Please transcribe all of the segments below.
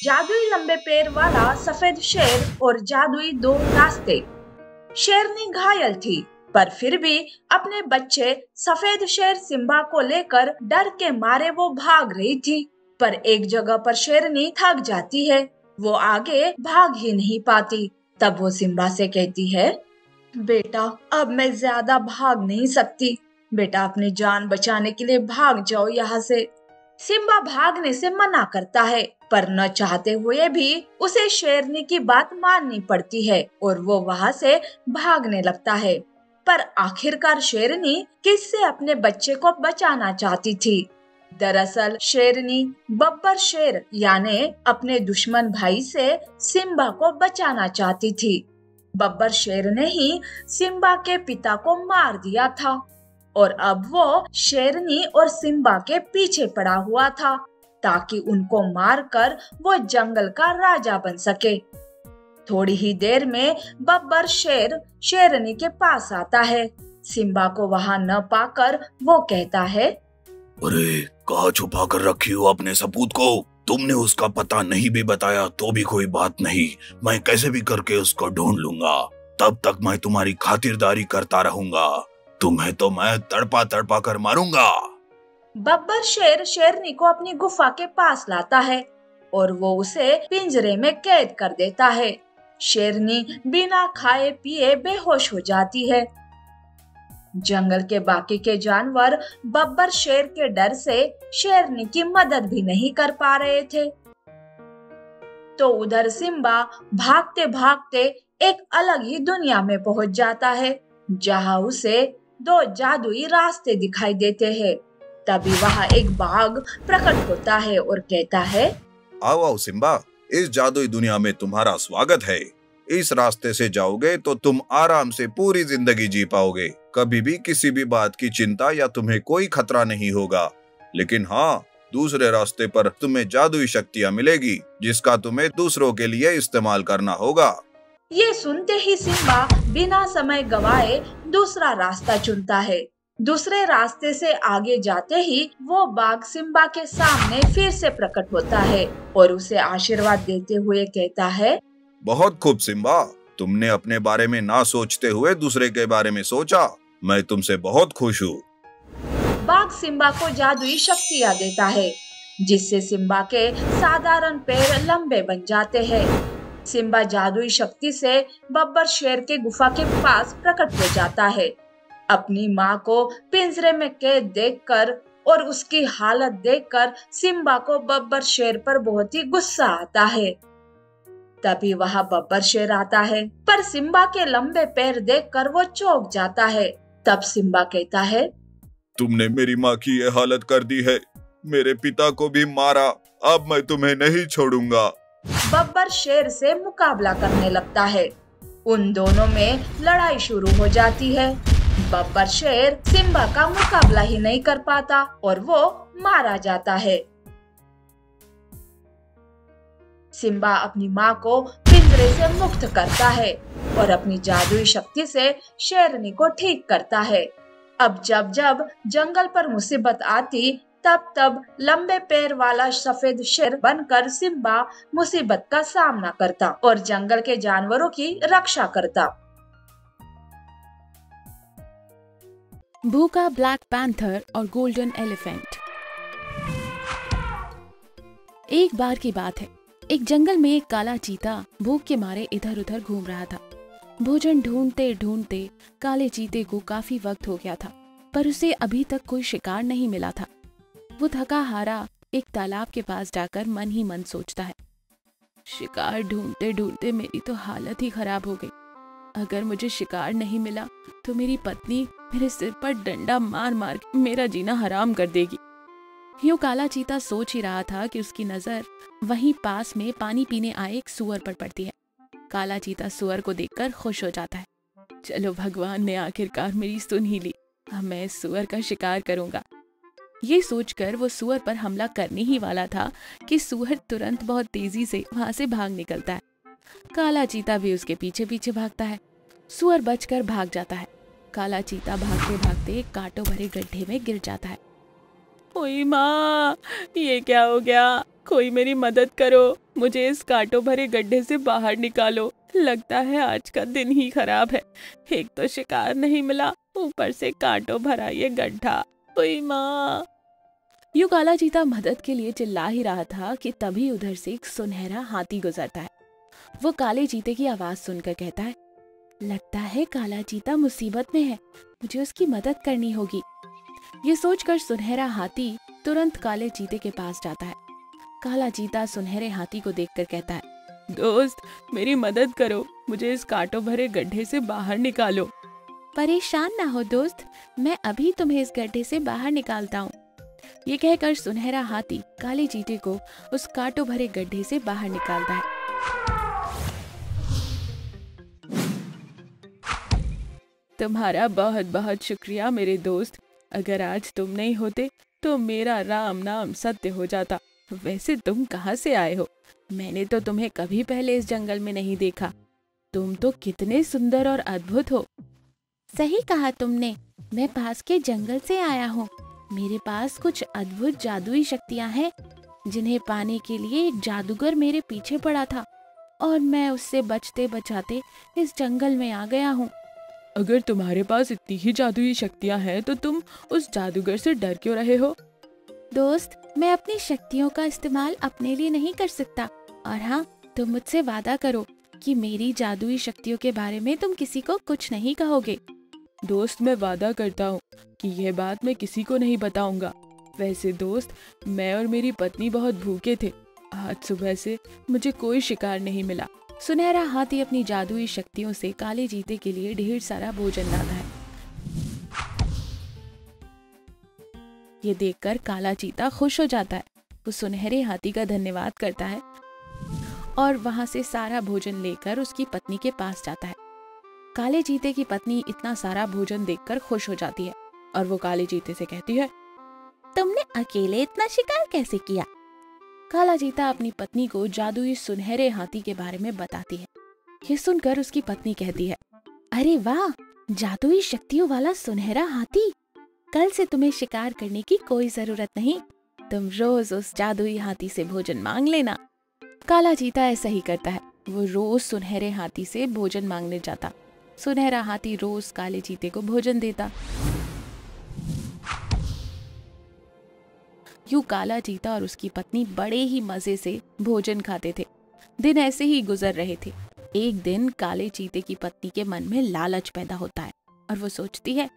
जादुई लंबे पैर वाला सफेद शेर और जादुई दो रास्ते। शेरनी घायल थी, पर फिर भी अपने बच्चे सफेद शेर सिम्बा को लेकर डर के मारे वो भाग रही थी। पर एक जगह पर शेरनी थक जाती है, वो आगे भाग ही नहीं पाती। तब वो सिम्बा से कहती है, बेटा अब मैं ज्यादा भाग नहीं सकती, बेटा अपनी जान बचाने के लिए भाग जाओ यहाँ से। सिम्बा भागने से मना करता है, पर न चाहते हुए भी उसे शेरनी की बात माननी पड़ती है और वो वहाँ से भागने लगता है। पर आखिरकार शेरनी किससे अपने बच्चे को बचाना चाहती थी? दरअसल शेरनी बब्बर शेर यानी अपने दुश्मन भाई से सिम्बा को बचाना चाहती थी। बब्बर शेर ने ही सिम्बा के पिता को मार दिया था और अब वो शेरनी और सिम्बा के पीछे पड़ा हुआ था ताकि उनको मारकर वो जंगल का राजा बन सके। थोड़ी ही देर में बब्बर शेर शेरनी के पास आता है। सिम्बा को वहां न पाकर वो कहता है, अरे कहाँ छुपा कर रखी हो अपने सपूत को? तुमने उसका पता नहीं भी बताया तो भी कोई बात नहीं, मैं कैसे भी करके उसको ढूंढ लूंगा। तब तक मैं तुम्हारी खातिरदारी करता रहूंगा, तुम्हें तो मैं तड़पा तड़पा कर मारूंगा। बब्बर शेर शेरनी को अपनी गुफा के पास लाता है और वो उसे पिंजरे में कैद कर देता है। शेरनी बिना खाए पिए बेहोश हो जाती है। जंगल के बाकी के जानवर बब्बर शेर के डर से शेरनी की मदद भी नहीं कर पा रहे थे। तो उधर सिम्बा भागते भागते एक अलग ही दुनिया में पहुंच जाता है, जहां उसे दो जादुई रास्ते दिखाई देते हैं। तभी वहां एक बाघ प्रकट होता है और कहता है, आओ आओ सिम्बा, इस जादुई दुनिया में तुम्हारा स्वागत है। इस रास्ते से जाओगे तो तुम आराम से पूरी जिंदगी जी पाओगे, कभी भी किसी भी बात की चिंता या तुम्हें कोई खतरा नहीं होगा। लेकिन हाँ, दूसरे रास्ते पर तुम्हें जादुई शक्तियाँ मिलेगी जिसका तुम्हें दूसरों के लिए इस्तेमाल करना होगा। ये सुनते ही सिम्बा बिना समय गवाए दूसरा रास्ता चुनता है। दूसरे रास्ते से आगे जाते ही वो बाघ सिम्बा के सामने फिर से प्रकट होता है और उसे आशीर्वाद देते हुए कहता है, बहुत खूब सिम्बा, तुमने अपने बारे में ना सोचते हुए दूसरे के बारे में सोचा, मैं तुमसे बहुत खुश हूँ। बाघ सिम्बा को जादुई शक्तियाँ देता है, जिससे सिम्बा के साधारण पैर लंबे बन जाते हैं। सिम्बा जादुई शक्ति से बब्बर शेर के गुफा के पास प्रकट हो जाता है। अपनी माँ को पिंजरे में कैद देखकर और उसकी हालत देखकर सिम्बा को बब्बर शेर पर बहुत ही गुस्सा आता है। तभी वहाँ बब्बर शेर आता है, पर सिम्बा के लंबे पैर देखकर वो चौंक जाता है। तब सिम्बा कहता है, तुमने मेरी माँ की ये हालत कर दी है, मेरे पिता को भी मारा, अब मैं तुम्हें नहीं छोड़ूंगा। बब्बर शेर से मुकाबला करने लगता है। उन दोनों में लड़ाई शुरू हो जाती है। बब्बर शेर सिम्बा का मुकाबला ही नहीं कर पाता और वो मारा जाता है। सिम्बा अपनी माँ को पिंजरे से मुक्त करता है और अपनी जादुई शक्ति से शेरनी को ठीक करता है। अब जब जब जंगल पर मुसीबत आती, तब तब लंबे पैर वाला सफेद शेर बनकर सिम्बा मुसीबत का सामना करता और जंगल के जानवरों की रक्षा करता। भूखा ब्लैक पैंथर और गोल्डन एलिफेंट। एक बार की बात है, एक जंगल में एक काला चीता भूख के मारे इधर उधर घूम रहा था। भोजन ढूंढते ढूंढते काले चीते को काफी वक्त हो गया था, पर उसे अभी तक कोई शिकार नहीं मिला था। वो थका हारा एक तालाब के पास जाकर मन ही मन सोचता है, शिकार ढूंढते ढूंढते मेरी तो हालत ही खराब हो गई। अगर मुझे शिकार नहीं मिला तो मेरी पत्नी मेरे सिर पर डंडा मार मार के मेरा जीना हराम कर देगी। यूं काला चीता सोच ही रहा था कि उसकी नजर वहीं पास में पानी पीने आए एक सूअर पर पड़ती है। काला चीता सूअर को देखकर खुश हो जाता है। चलो भगवान ने आखिरकार मेरी सुन ही ली, अब मैं इस सूअर का शिकार करूंगा। ये सोचकर वो सूअर पर हमला करने ही वाला था कि सूअर तुरंत बहुत तेजी से वहां से भाग निकलता है। काला चीता भी उसके पीछे पीछे भागता है। सूअर बचकर भाग जाता है। काला चीता भागते भागते कांटों भरे गड्ढे में गिर जाता है। ओए माँ, ये क्या हो गया? कोई मेरी मदद करो, मुझे इस कांटों भरे गड्ढे से बाहर निकालो। लगता है आज का दिन ही खराब है। एक तो शिकार नहीं मिला, ऊपर से कांटों भरा ये गड्ढा। ओए माँ। यूं काला चीता मदद के लिए चिल्ला ही रहा था कि तभी उधर से एक सुनहरा हाथी गुजरता है। वो काले चीते की आवाज सुनकर कहता है, लगता है काला चीता मुसीबत में है, मुझे उसकी मदद करनी होगी। ये सोचकर सुनहरा हाथी तुरंत काले चीते के पास जाता है। काला चीता सुनहरे हाथी को देखकर कहता है, दोस्त मेरी मदद करो, मुझे इस कांटों भरे गड्ढे से बाहर निकालो। परेशान ना हो दोस्त, मैं अभी तुम्हें इस गड्ढे से बाहर निकालता हूँ। ये कहकर सुनहरा हाथी काले चीते को उस कांटों भरे गड्ढे से बाहर निकालता है। तुम्हारा बहुत बहुत शुक्रिया मेरे दोस्त, अगर आज तुम नहीं होते तो मेरा राम नाम सत्य हो जाता। वैसे तुम कहाँ से आए हो? मैंने तो तुम्हें कभी पहले इस जंगल में नहीं देखा। तुम तो कितने सुंदर और अद्भुत हो। सही कहा तुमने, मैं पास के जंगल से आया हूँ। मेरे पास कुछ अद्भुत जादुई शक्तियाँ हैं, जिन्हें पाने के लिए एक जादूगर मेरे पीछे पड़ा था और मैं उससे बचते बचाते इस जंगल में आ गया हूँ। अगर तुम्हारे पास इतनी ही जादुई शक्तियाँ हैं तो तुम उस जादूगर से डर क्यों रहे हो? दोस्त, मैं अपनी शक्तियों का इस्तेमाल अपने लिए नहीं कर सकता, और हाँ, तुम मुझसे वादा करो कि मेरी जादुई शक्तियों के बारे में तुम किसी को कुछ नहीं कहोगे। दोस्त, मैं वादा करता हूँ कि यह बात मैं किसी को नहीं बताऊंगा। वैसे दोस्त, मैं और मेरी पत्नी बहुत भूखे थे। आज सुबह से मुझे कोई शिकार नहीं मिला। सुनहरा हाथी अपनी जादुई शक्तियों से काले चीते के लिए ढेर सारा भोजन लाता है। ये देखकर काला चीता खुश हो जाता है। वो सुनहरे हाथी का धन्यवाद करता है और वहां से सारा भोजन लेकर उसकी पत्नी के पास जाता है। काले चीते की पत्नी इतना सारा भोजन देखकर खुश हो जाती है और वो काले चीते से कहती है, तुमने अकेले इतना शिकार कैसे किया? काला चीता अपनी पत्नी को जादुई सुनहरे हाथी के बारे में बताती है। ये सुनकर उसकी पत्नी कहती है, अरे वाह, जादुई शक्तियों वाला सुनहरा हाथी। कल से तुम्हें शिकार करने की कोई जरूरत नहीं, तुम रोज उस जादुई हाथी से भोजन मांग लेना। काला चीता ऐसा ही करता है। वो रोज सुनहरे हाथी से भोजन मांगने जाता। सुनहरा हाथी रोज काले चीते को भोजन देता। यूं काला चीता और उसकी पत्नी बड़े ही मजे से भोजन खाते थे। दिन ऐसे ही गुजर रहे थे। एक दिन काले चीते की पत्नी के मन में लालच पैदा होता है और वो सोचती है,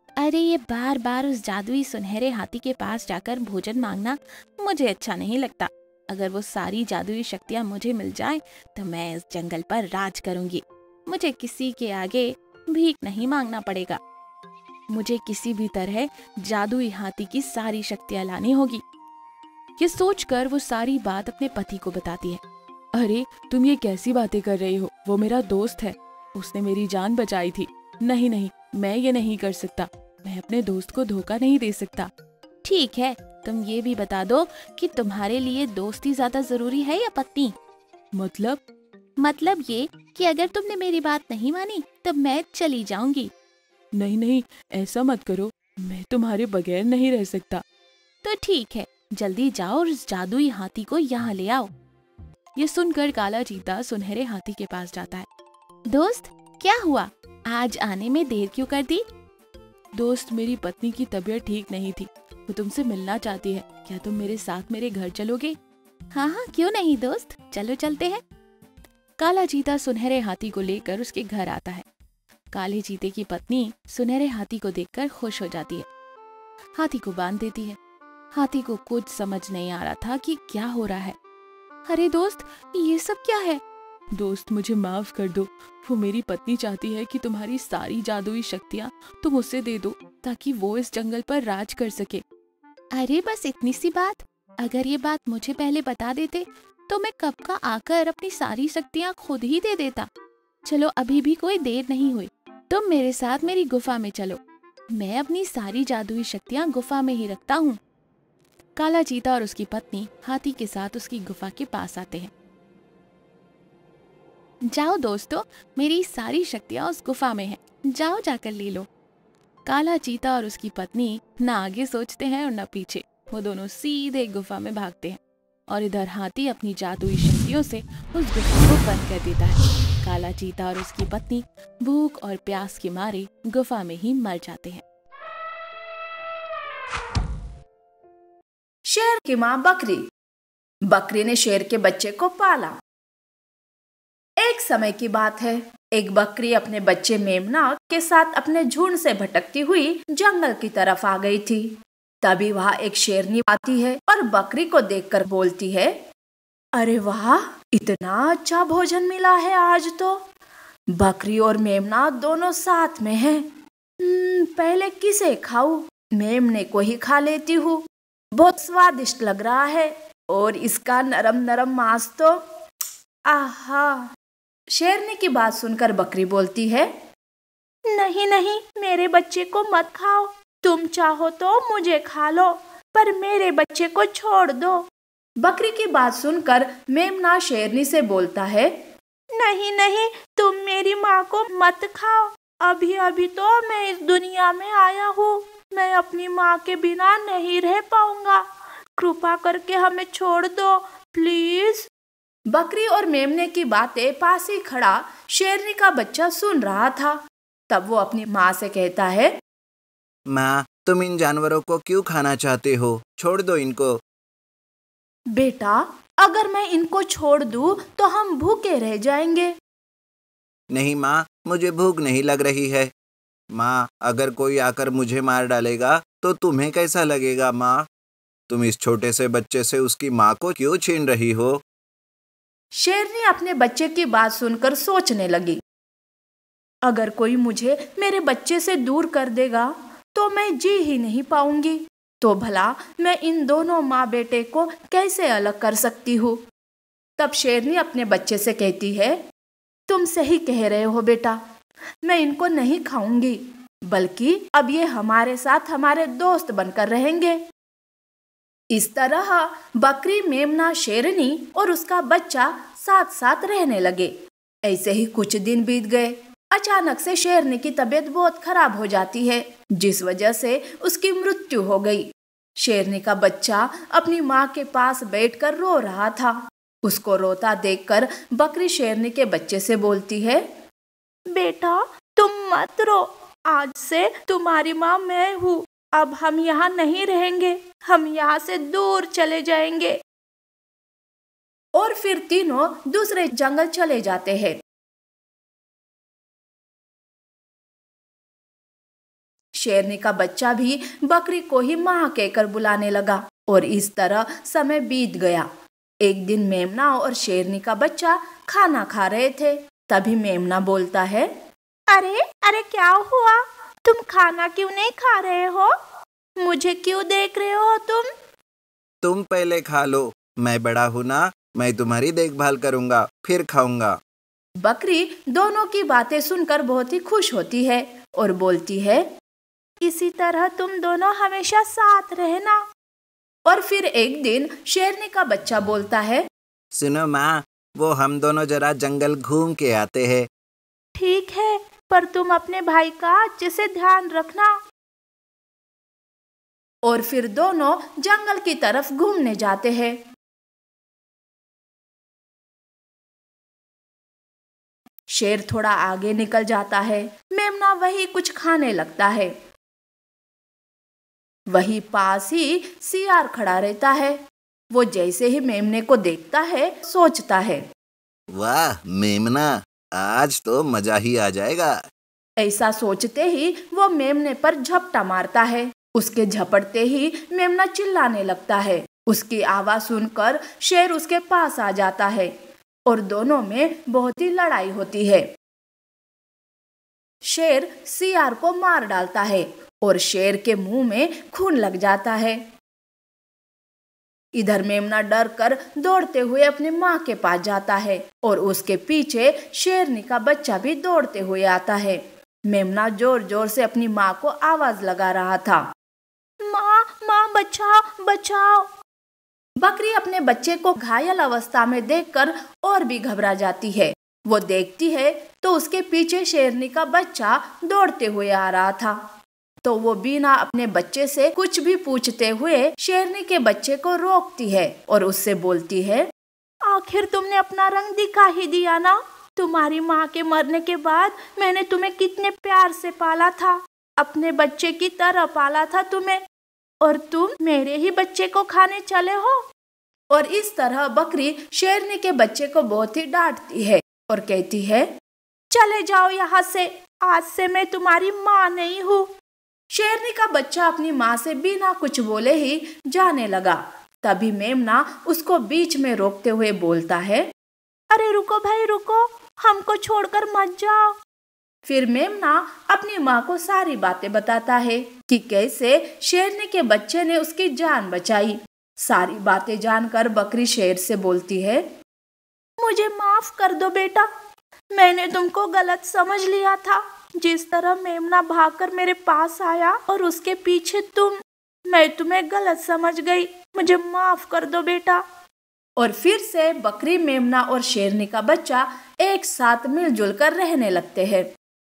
अरे ये बार बार उस जादुई सुनहरे हाथी के पास जाकर भोजन मांगना मुझे अच्छा नहीं लगता। अगर वो सारी जादुई शक्तियाँ मुझे मिल जाएं तो मैं इस जंगल पर राज करूंगी। मुझे किसी के आगे भीख नहीं मांगना पड़ेगा। मुझे किसी भी तरह जादुई हाथी की सारी शक्तियाँ लानी होगी। ये सोचकर वो सारी बात अपने पति को बताती है। अरे तुम ये कैसी बातें कर रही हो? वो मेरा दोस्त है, उसने मेरी जान बचाई थी। नहीं नहीं, मैं ये नहीं कर सकता। मैं अपने दोस्त को धोखा नहीं दे सकता। ठीक है, तुम ये भी बता दो कि तुम्हारे लिए दोस्ती ज्यादा जरूरी है या पत्नी? मतलब ये कि अगर तुमने मेरी बात नहीं मानी तब मैं चली जाऊंगी। नहीं नहीं, ऐसा मत करो, मैं तुम्हारे बगैर नहीं रह सकता। तो ठीक है, जल्दी जाओ और इस जादुई हाथी को यहाँ ले आओ। ये सुनकर काला चीता सुनहरे हाथी के पास जाता है। दोस्त, क्या हुआ? आज आने में देर क्यों कर दी? दोस्त, मेरी पत्नी की तबीयत ठीक नहीं थी, वो तुमसे मिलना चाहती है। क्या तुम मेरे साथ मेरे घर चलोगे? हाँ हाँ, क्यों नहीं दोस्त, चलो चलते हैं। काला चीता सुनहरे हाथी को लेकर उसके घर आता है। काले चीते की पत्नी सुनहरे हाथी को देखकर खुश हो जाती है। हाथी को बांध देती है। हाथी को कुछ समझ नहीं आ रहा था कि क्या हो रहा है। अरे दोस्त, ये सब क्या है? दोस्त, मुझे माफ कर दो। वो मेरी पत्नी चाहती है कि तुम्हारी सारी जादुई शक्तियाँ तुम उसे दे दो ताकि वो इस जंगल पर राज कर सके। अरे बस इतनी सी बात। अगर ये बात मुझे पहले बता देते तो मैं कब का आकर अपनी सारी शक्तियाँ खुद ही दे देता। चलो, अभी भी कोई देर नहीं हुई, तुम मेरे साथ मेरी गुफा में चलो। मैं अपनी सारी जादुई शक्तियाँ गुफा में ही रखता हूँ। काला चीता और उसकी पत्नी हाथी के साथ उसकी गुफा के पास आते हैं। जाओ दोस्तों, मेरी सारी शक्तियाँ उस गुफा में हैं, जाओ जाकर ले लो। काला चीता और उसकी पत्नी न आगे सोचते हैं और न पीछे। वो दोनों सीधे गुफा में भागते हैं और इधर हाथी अपनी जादुई शक्तियों से उस गुफा को बंद कर देता है। काला चीता और उसकी पत्नी भूख और प्यास के मारे गुफा में ही मर जाते हैं। शेर की माँ बकरी। बकरी ने शेर के बच्चे को पाला। एक समय की बात है, एक बकरी अपने बच्चे मेमना के साथ अपने झुंड से भटकती हुई जंगल की तरफ आ गई थी। तभी वहाँ एक शेरनी आती है और बकरी को देखकर बोलती है, अरे वाह, इतना अच्छा भोजन मिला है आज तो। बकरी और मेमना दोनों साथ में हैं। पहले किसे खाऊं? मेमने को ही खा लेती हूँ। बहुत स्वादिष्ट लग रहा है और इसका नरम नरम मांस तो आहा। शेरनी की बात सुनकर बकरी बोलती है, नहीं नहीं, मेरे बच्चे को मत खाओ। तुम चाहो तो मुझे खा लो, पर मेरे बच्चे को छोड़ दो। बकरी की बात सुनकर मेमना शेरनी से बोलता है, नहीं नहीं, तुम मेरी माँ को मत खाओ। अभी अभी तो मैं इस दुनिया में आया हूँ। मैं अपनी माँ के बिना नहीं रह पाऊंगा। कृपा करके हमें छोड़ दो प्लीज। बकरी और मेमने की बातें पास ही खड़ा शेरनी का बच्चा सुन रहा था। तब वो अपनी माँ से कहता है, माँ, तुम इन जानवरों को क्यों खाना चाहते हो? छोड़ दो इनको। बेटा, अगर मैं इनको छोड़ दूं तो हम भूखे रह जाएंगे। नहीं माँ, मुझे भूख नहीं लग रही है। माँ, अगर कोई आकर मुझे मार डालेगा तो तुम्हें कैसा लगेगा? माँ, तुम इस छोटे से बच्चे से उसकी माँ को क्यों छीन रही हो? शेरनी अपने बच्चे की बात सुनकर सोचने लगी, अगर कोई मुझे मेरे बच्चे से दूर कर देगा तो मैं जी ही नहीं पाऊंगी। तो भला मैं इन दोनों माँ बेटे को कैसे अलग कर सकती हूँ। तब शेरनी अपने बच्चे से कहती है, तुम सही कह रहे हो बेटा, मैं इनको नहीं खाऊंगी, बल्कि अब ये हमारे साथ हमारे दोस्त बनकर रहेंगे। इस तरह बकरी, मेमना, शेरनी और उसका बच्चा साथ साथ रहने लगे। ऐसे ही कुछ दिन बीत गए। अचानक से शेरनी की तबीयत बहुत खराब हो जाती है, जिस वजह से उसकी मृत्यु हो गई। शेरनी का बच्चा अपनी माँ के पास बैठकर रो रहा था। उसको रोता देखकर बकरी शेरनी के बच्चे से बोलती है, बेटा तुम मत रो, आज से तुम्हारी माँ मैं हूँ। अब हम यहाँ नहीं रहेंगे, हम यहाँ से दूर चले जाएंगे। और फिर तीनों दूसरे जंगल चले जाते हैं। शेरनी का बच्चा भी बकरी को ही माँ कहकर बुलाने लगा और इस तरह समय बीत गया। एक दिन मेमना और शेरनी का बच्चा खाना खा रहे थे। तभी मेमना बोलता है, अरे अरे क्या हुआ? तुम खाना क्यों नहीं खा रहे हो? मुझे क्यों देख रहे हो तुम? तुम पहले खा लो, मैं बड़ा हूँ ना, मैं तुम्हारी देखभाल करूँगा, फिर खाऊंगा। बकरी दोनों की बातें सुनकर बहुत ही खुश होती है और बोलती है, इसी तरह तुम दोनों हमेशा साथ रहना। और फिर एक दिन शेरनी का बच्चा बोलता है, सुनो माँ, वो हम दोनों जरा जंगल घूम के आते हैं। ठीक है, पर तुम अपने भाई का अच्छे से ध्यान रखना। और फिर दोनों जंगल की तरफ घूमने जाते हैं। शेर थोड़ा आगे निकल जाता है। मेमना वही कुछ खाने लगता है। वही पास ही सियार खड़ा रहता है। वो जैसे ही मेमने को देखता है, सोचता है, वाह मेमना, आज तो मजा ही आ जाएगा। ऐसा सोचते ही वो मेमने पर झपटा मारता है। उसके झपटते ही मेमना चिल्लाने लगता है। उसकी आवाज सुनकर शेर उसके पास आ जाता है और दोनों में बहुत ही लड़ाई होती है। शेर सियार को मार डालता है और शेर के मुंह में खून लग जाता है। इधर मेमना डर कर दौड़ते हुए अपनी माँ के पास जाता है और उसके पीछे शेरनी का बच्चा भी दौड़ते हुए आता है। मेमना जोर जोर से अपनी माँ को आवाज लगा रहा था, माँ माँ बचाओ बचाओ। बकरी अपने बच्चे को घायल अवस्था में देखकर और भी घबरा जाती है। वो देखती है तो उसके पीछे शेरनी का बच्चा दौड़ते हुए आ रहा था। तो वो बीना अपने बच्चे से कुछ भी पूछते हुए शेरनी के बच्चे को रोकती है और उससे बोलती है, आखिर तुमने अपना रंग दिखा ही दिया ना। तुम्हारी माँ के मरने के बाद मैंने तुम्हें कितने प्यार से पाला था, अपने बच्चे की तरह पाला था तुम्हें, और तुम मेरे ही बच्चे को खाने चले हो। और इस तरह बकरी शेरनी के बच्चे को बहुत ही डांटती है और कहती है, चले जाओ यहाँ से, आज से मैं तुम्हारी माँ नहीं हूँ। शेरनी का बच्चा अपनी माँ से बिना कुछ बोले ही जाने लगा। तभी मेमना उसको बीच में रोकते हुए बोलता है, अरे रुको भाई रुको, हमको छोड़कर मत जाओ। फिर मेमना अपनी माँ को सारी बातें बताता है कि कैसे शेरनी के बच्चे ने उसकी जान बचाई। सारी बातें जानकर बकरी शेर से बोलती है, मुझे माफ कर दो बेटा, मैंने तुमको गलत समझ लिया था। जिस तरह मेमना भागकर मेरे पास आया और उसके पीछे तुम, मैं तुम्हें गलत समझ गई, मुझे माफ कर दो बेटा। और फिर से बकरी, मेमना और शेरनी का बच्चा एक साथ मिलजुल कर रहने लगते हैं।